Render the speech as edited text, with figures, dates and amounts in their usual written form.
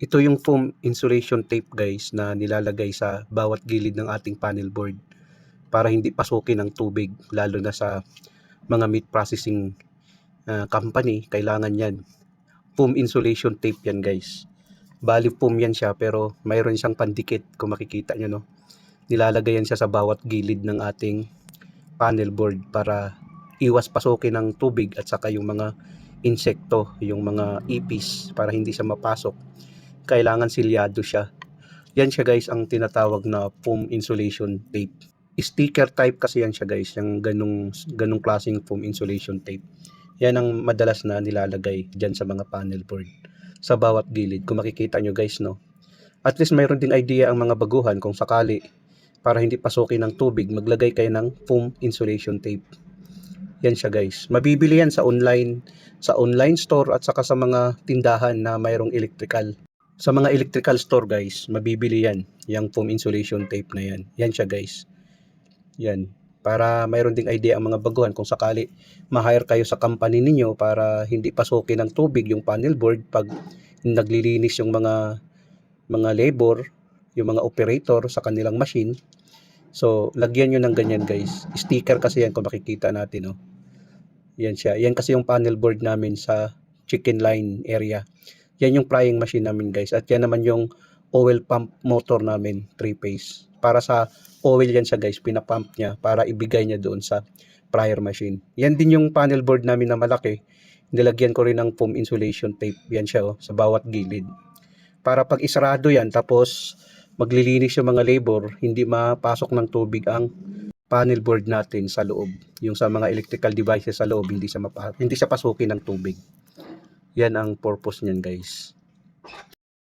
Ito yung foam insulation tape guys na nilalagay sa bawat gilid ng ating panel board para hindi pasukin ng tubig, lalo na sa mga meat processing company. Kailangan yan. Foam insulation tape yan guys. Bali foam yan siya pero mayroon siyang pandikit, kung makikita nyo, no? Nilalagay yan siya sa bawat gilid ng ating panel board para iwas pasukin ng tubig at saka yung mga insekto, yung mga ipis, para hindi siya mapasok. Kailangan silyado siya. Yan siya guys ang tinatawag na foam insulation tape. Sticker type kasi yan siya guys, yung ganung klaseng foam insulation tape. Yan ang madalas na nilalagay dyan sa mga panel board sa bawat gilid, kung makikita nyo guys, no? At least mayroon din idea ang mga baguhan kung sakali, para hindi pasukin ng tubig, maglagay kayo ng foam insulation tape. Yan siya guys. Mabibili yan sa online store at saka sa mga tindahan na mayroong electrical. Sa mga electrical store guys, mabibili yan, yung foam insulation tape na yan. Yan siya guys. Yan. Para mayroon ding idea ang mga baguhan kung sakali ma-hire kayo sa company ninyo para hindi pasukin ng tubig yung panel board pag naglilinis yung mga labor, yung mga operator sa kanilang machine. So, lagyan nyo ng ganyan guys. Sticker kasi yan kung makikita natin, oh. Yan siya. Yan kasi yung panel board namin sa chicken line area. Yan yung frying machine namin guys. At yan naman yung oil pump motor namin, 3-phase. Para sa oil yan siya guys, pinapump niya para ibigay niya doon sa fryer machine. Yan din yung panel board namin na malaki. Nilagyan ko rin ng foam insulation tape. Yan siya, oh, sa bawat gilid. Para pag isarado yan, tapos maglilinis yung mga labor, hindi mapasok ng tubig ang panel board natin sa loob. Yung sa mga electrical devices sa loob, hindi siya pasukin ng tubig. Yan ang purpose niyan guys.